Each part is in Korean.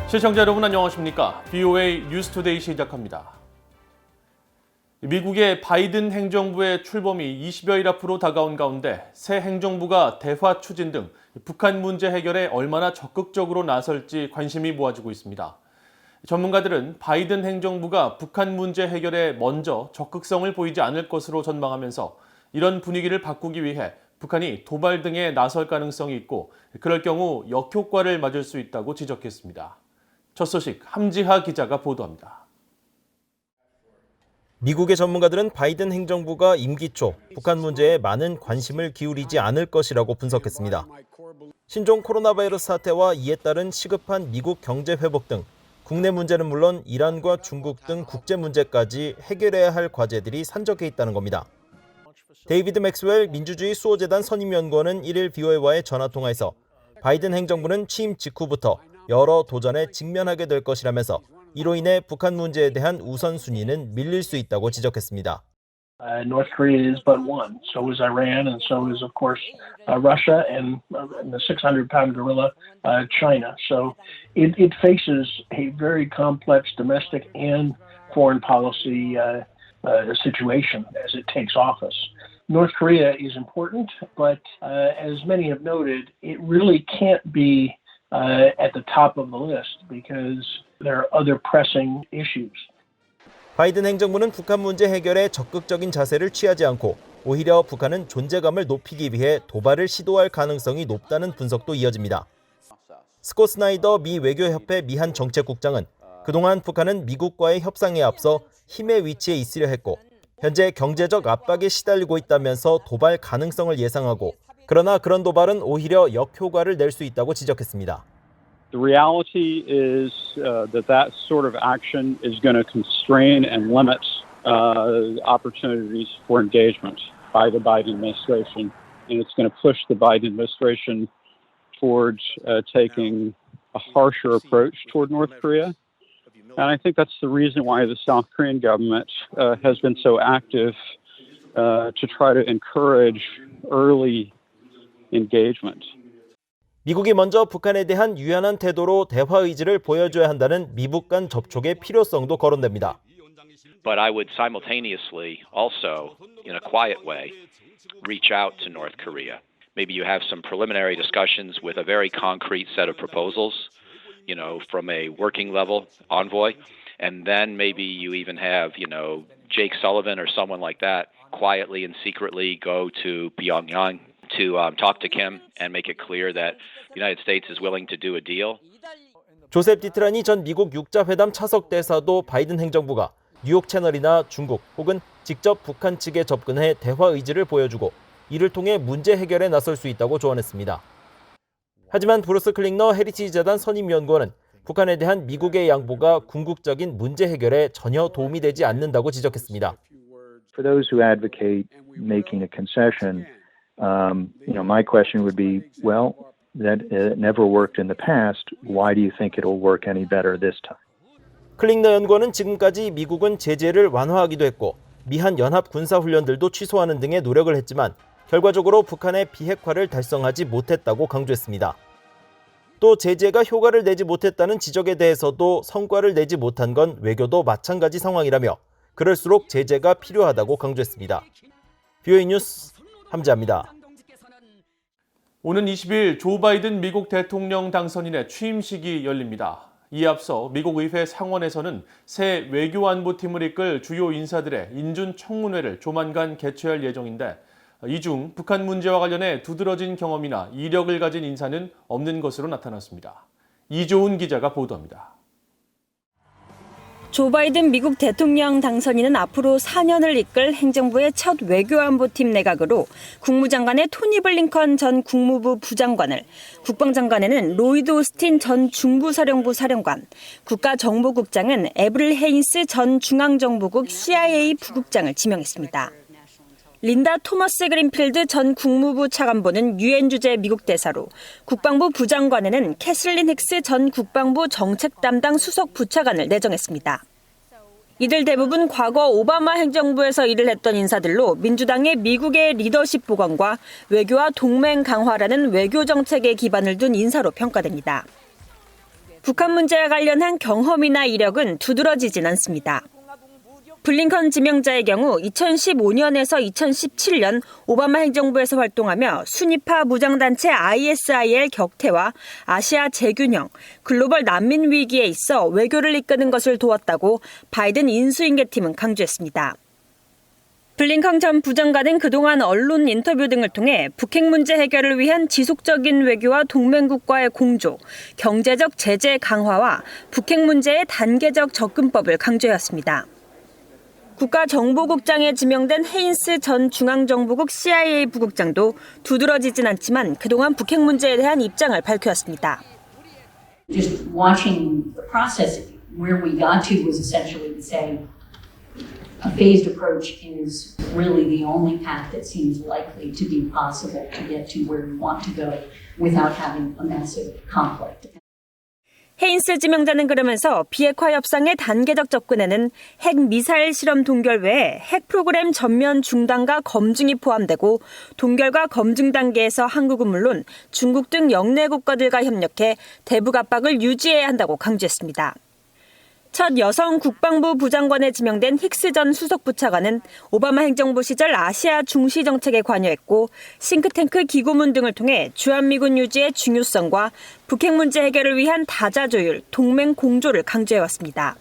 시청자 여러분 안녕하십니까? BOA 뉴스투데이 시작합니다. 미국의 바이든 행정부의 출범이 20여일 앞으로 다가온 가운데 새 행정부가 대화 추진 등 북한 문제 해결에 얼마나 적극적으로 나설지 관심이 모아지고 있습니다. 전문가들은 바이든 행정부가 북한 문제 해결에 먼저 적극성을 보이지 않을 것으로 전망하면서 이런 분위기를 바꾸기 위해 북한이 도발 등에 나설 가능성이 있고 그럴 경우 역효과를 맞을 수 있다고 지적했습니다. 첫 소식 함지하 기자가 보도합니다. 미국의 전문가들은 바이든 행정부가 임기 초 북한 문제에 많은 관심을 기울이지 않을 것이라고 분석했습니다. 신종 코로나 바이러스 사태와 이에 따른 시급한 미국 경제 회복 등 국내 문제는 물론 이란과 중국 등 국제 문제까지 해결해야 할 과제들이 산적해 있다는 겁니다. 데이비드 맥스웰 민주주의 수호재단 선임연구원은 1일 BOA와의 전화통화에서 바이든 행정부는 취임 직후부터 여러 도전에 직면하게 될 것이라면서 이로 인해 북한 문제에 대한 우선순위는 밀릴 수 있다고 지적했습니다. North Korea is but one. So is Iran, and so is, of course, Russia, and the 600-pound gorilla, China. So it faces a very complex domestic and foreign policy situation as it takes office. North Korea is important, but as many have noted, it really can't be at the top of the list because there are other pressing issues. 바이든 행정부는 북한 문제 해결에 적극적인 자세를 취하지 않고 오히려 북한은 존재감을 높이기 위해 도발을 시도할 가능성이 높다는 분석도 이어집니다. 스콧 스나이더 미 외교협회 미한 정책국장은 그동안 북한은 미국과의 협상에 앞서 힘의 위치에 있으려 했고 현재 경제적 압박에 시달리고 있다면서 도발 가능성을 예상하고 그러나 그런 도발은 오히려 역효과를 낼 수 있다고 지적했습니다. The reality is that sort of action is going to constrain and limit opportunities for engagement by the Biden administration, and it's going to push the Biden administration towards taking a harsher approach toward North Korea. And I think that's the reason why the South Korean government has been so active to try to encourage early engagement. 미국이 먼저 북한에 대한 유연한 태도로 대화 의지를 보여줘야 한다는 미북 간 접촉의 필요성도 거론됩니다. But I would simultaneously also, in a quiet way, reach out to North Korea. Maybe you have some preliminary discussions with a very concrete set of proposals, from a working level envoy, and then maybe you even have, Jake Sullivan or someone like that quietly and secretly go to Pyongyang to talk to Kim and make it clear that the United States is willing to do a deal. 조셉 디트라니 전 미국 육자회담 차석 대사도 바이든 행정부가 뉴욕 채널이나 중국 혹은 직접 북한 측에 접근해 대화 의지를 보여주고 이를 통해 문제 해결에 나설 수 있다고 조언했습니다. 하지만 브루스 클링너 헤리티지 재단 선임연구원은 북한에 대한 미국의 양보가 궁극적인 문제 해결에 전혀 도움이 되지 않는다고 지적했습니다. For those who advocate making a concession, my question would be, well, that never worked in the past. Why do you think it'll work any better this time? 클링너 연구원은 지금까지 미국은 제재를 완화하기도 했고 미한 연합 군사 훈련들도 취소하는 등의 노력을 했지만 결과적으로 북한의 비핵화를 달성하지 못했다고 강조했습니다. 또 제재가 효과를 내지 못했다는 지적에 대해서도 성과를 내지 못한 건 외교도 마찬가지 상황이라며 그럴수록 제재가 필요하다고 강조했습니다. BOA 뉴스 함지아입니다. 오는 20일 조 바이든 미국 대통령 당선인의 취임식이 열립니다. 이에 앞서 미국 의회 상원에서는 새 외교안보팀을 이끌 주요 인사들의 인준청문회를 조만간 개최할 예정인데 이 중 북한 문제와 관련해 두드러진 경험이나 이력을 가진 인사는 없는 것으로 나타났습니다. 이조은 기자가 보도합니다. 조 바이든 미국 대통령 당선인은 앞으로 4년을 이끌 행정부의 첫 외교안보팀 내각으로 국무장관의 토니 블링컨 전 국무부 부장관을, 국방장관에는 로이드 오스틴 전 중부사령부 사령관, 국가정보국장은 에브릴 헤인스 전 중앙정보국 CIA 부국장을 지명했습니다. 린다 토머스 그린필드 전 국무부 차관보는 유엔 주재 미국 대사로, 국방부 부장관에는 캐슬린 힉스 전 국방부 정책 담당 수석 부차관을 내정했습니다. 이들 대부분 과거 오바마 행정부에서 일을 했던 인사들로 민주당의 미국의 리더십 보강과 외교와 동맹 강화라는 외교 정책에 기반을 둔 인사로 평가됩니다. 북한 문제와 관련한 경험이나 이력은 두드러지진 않습니다. 블링컨 지명자의 경우 2015년에서 2017년 오바마 행정부에서 활동하며 순위파 무장단체 ISIL 격퇴와 아시아 재균형, 글로벌 난민 위기에 있어 외교를 이끄는 것을 도왔다고 바이든 인수인계팀은 강조했습니다. 블링컨 전 부장관은 그동안 언론 인터뷰 등을 통해 북핵 문제 해결을 위한 지속적인 외교와 동맹국과의 공조, 경제적 제재 강화와 북핵 문제의 단계적 접근법을 강조해왔습니다. 국가정보국장에 지명된 헤인스 전 중앙정보국 CIA 부국장도 두드러지진 않지만 그동안 북핵 문제에 대한 입장을 밝혀왔습니다. Just watching the process, where we got to was essentially to say a phased approach is really the only path that seems likely to be possible to get to where we want to go without having a massive conflict. 헤인스 지명자는 그러면서 비핵화 협상의 단계적 접근에는 핵 미사일 실험 동결 외에 핵 프로그램 전면 중단과 검증이 포함되고 동결과 검증 단계에서 한국은 물론 중국 등 영내 국가들과 협력해 대북 압박을 유지해야 한다고 강조했습니다. 첫 여성 국방부 부장관에 지명된 힉스 전 수석부 차관은 오바마 행정부 시절 아시아 중시 정책에 관여했고 싱크탱크 기고문 등을 통해 주한미군 유지의 중요성과 북핵 문제 해결을 위한 다자 조율, 동맹 공조를 강조해왔습니다.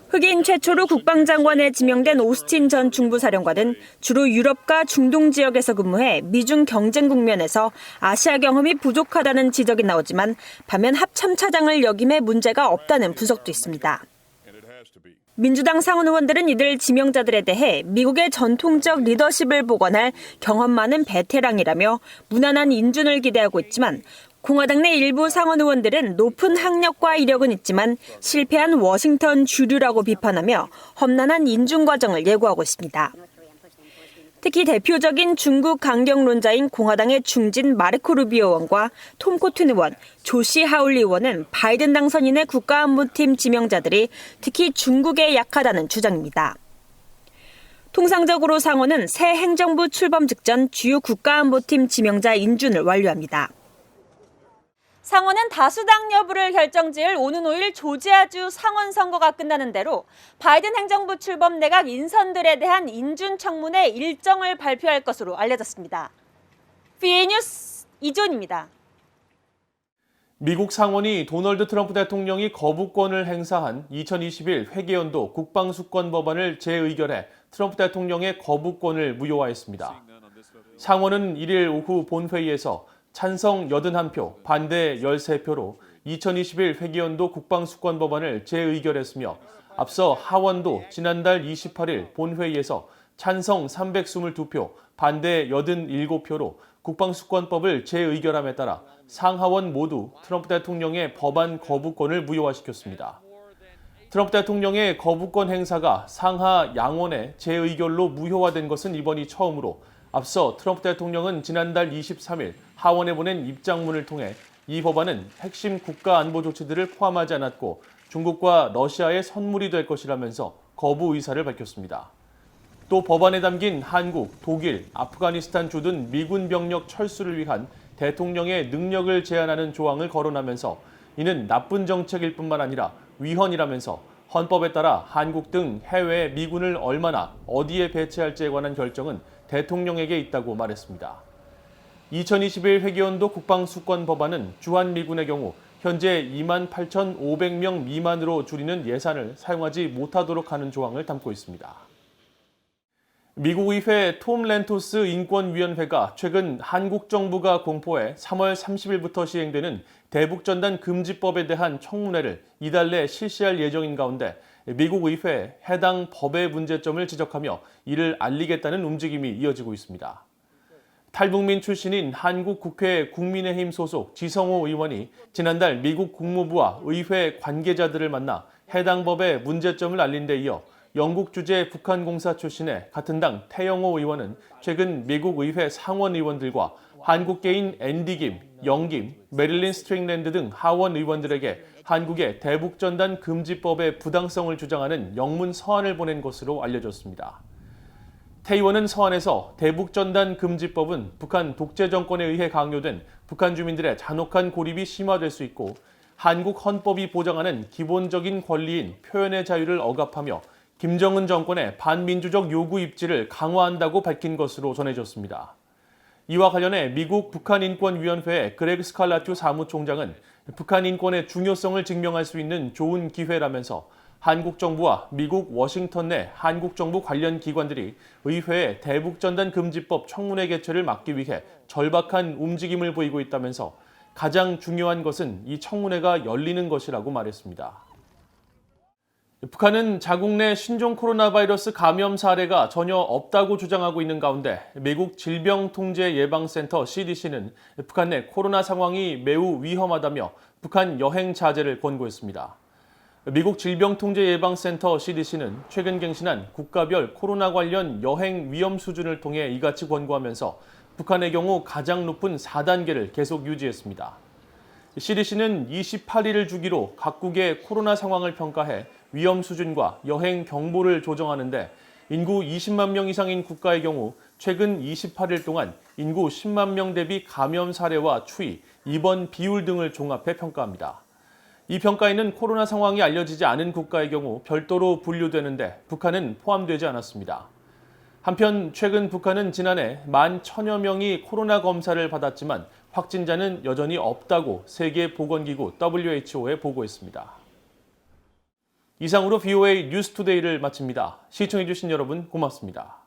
흑인 최초로 국방장관에 지명된 오스틴 전 중부사령관은 주로 유럽과 중동 지역에서 근무해 미중 경쟁 국면에서 아시아 경험이 부족하다는 지적이 나오지만 반면 합참차장을 역임해 문제가 없다는 분석도 있습니다. 민주당 상원 의원들은 이들 지명자들에 대해 미국의 전통적 리더십을 복원할 경험 많은 베테랑이라며 무난한 인준을 기대하고 있지만 공화당 내 일부 상원 의원들은 높은 학력과 이력은 있지만 실패한 워싱턴 주류라고 비판하며 험난한 인준 과정을 예고하고 있습니다. 특히 대표적인 중국 강경론자인 공화당의 중진 마르코 루비오 의원과 톰 코튼 의원, 조시 하울리 의원은 바이든 당선인의 국가안보팀 지명자들이 특히 중국에 약하다는 주장입니다. 통상적으로 상원은 새 행정부 출범 직전 주요 국가안보팀 지명자 인준을 완료합니다. 상원은 다수당 여부를 결정지을 오는 5일 조지아주 상원 선거가 끝나는 대로 바이든 행정부 출범 내각 인선들에 대한 인준 청문회 일정을 발표할 것으로 알려졌습니다. VA 뉴스 이존입니다. 미국 상원이 도널드 트럼프 대통령이 거부권을 행사한 2021 회계연도 국방수권 법안을 재의결해 트럼프 대통령의 거부권을 무효화했습니다. 상원은 1일 오후 본회의에서 찬성 81표, 반대 13표로 2021 회계연도 국방수권 법안을 재의결했으며 앞서 하원도 지난달 28일 본회의에서 찬성 322표, 반대 87표로 국방수권법을 재의결함에 따라 상하원 모두 트럼프 대통령의 법안 거부권을 무효화시켰습니다. 트럼프 대통령의 거부권 행사가 상하 양원의 재의결로 무효화된 것은 이번이 처음으로 앞서 트럼프 대통령은 지난달 23일 하원에 보낸 입장문을 통해 이 법안은 핵심 국가 안보 조치들을 포함하지 않았고 중국과 러시아의 선물이 될 것이라면서 거부 의사를 밝혔습니다. 또 법안에 담긴 한국, 독일, 아프가니스탄 주둔 미군 병력 철수를 위한 대통령의 능력을 제한하는 조항을 거론하면서 이는 나쁜 정책일 뿐만 아니라 위헌이라면서 헌법에 따라 한국 등 해외에 미군을 얼마나 어디에 배치할지에 관한 결정은 대통령에게 있다고 말했습니다. 2021 회계연도 국방수권 법안은 주한미군의 경우 현재 28,500명 미만으로 줄이는 예산을 사용하지 못하도록 하는 조항을 담고 있습니다. 미국 의회 톰 렌토스 인권위원회가 최근 한국 정부가 공포해 3월 30일부터 시행되는 대북전단 금지법에 대한 청문회를 이달 내 실시할 예정인 가운데 미국 의회에 해당 법의 문제점을 지적하며 이를 알리겠다는 움직임이 이어지고 있습니다. 탈북민 출신인 한국 국회 국민의힘 소속 지성호 의원이 지난달 미국 국무부와 의회 관계자들을 만나 해당 법의 문제점을 알린 데 이어 영국 주재 북한공사 출신의 같은 당 태영호 의원은 최근 미국 의회 상원 의원들과 한국계인 앤디 김, 영김, 메릴린 스트링랜드 등 하원 의원들에게 한국의 대북전단 금지법의 부당성을 주장하는 영문 서한을 보낸 것으로 알려졌습니다. 태 의원은 서한에서 대북전단 금지법은 북한 독재 정권에 의해 강요된 북한 주민들의 잔혹한 고립이 심화될 수 있고 한국 헌법이 보장하는 기본적인 권리인 표현의 자유를 억압하며 김정은 정권의 반민주적 요구 입지를 강화한다고 밝힌 것으로 전해졌습니다. 이와 관련해 미국 북한인권위원회의 그레그 스칼라튜 사무총장은 북한 인권의 중요성을 증명할 수 있는 좋은 기회라면서 한국 정부와 미국 워싱턴 내 한국 정부 관련 기관들이 의회의 대북전단 금지법 청문회 개최를 막기 위해 절박한 움직임을 보이고 있다면서 가장 중요한 것은 이 청문회가 열리는 것이라고 말했습니다. 북한은 자국 내 신종 코로나 바이러스 감염 사례가 전혀 없다고 주장하고 있는 가운데 미국 질병통제예방센터 CDC는 북한 내 코로나 상황이 매우 위험하다며 북한 여행 자제를 권고했습니다. 미국 질병통제예방센터 CDC는 최근 갱신한 국가별 코로나 관련 여행 위험 수준을 통해 이같이 권고하면서 북한의 경우 가장 높은 4단계를 계속 유지했습니다. CDC는 28일을 주기로 각국의 코로나 상황을 평가해 위험 수준과 여행 경보를 조정하는데 인구 20만 명 이상인 국가의 경우 최근 28일 동안 인구 10만 명 대비 감염 사례와 추이, 입원 비율 등을 종합해 평가합니다. 이 평가에는 코로나 상황이 알려지지 않은 국가의 경우 별도로 분류되는데 북한은 포함되지 않았습니다. 한편 최근 북한은 지난해 11,000여 명이 코로나 검사를 받았지만 확진자는 여전히 없다고 세계보건기구 WHO에 보고했습니다. 이상으로 VOA 뉴스투데이를 마칩니다. 시청해주신 여러분 고맙습니다.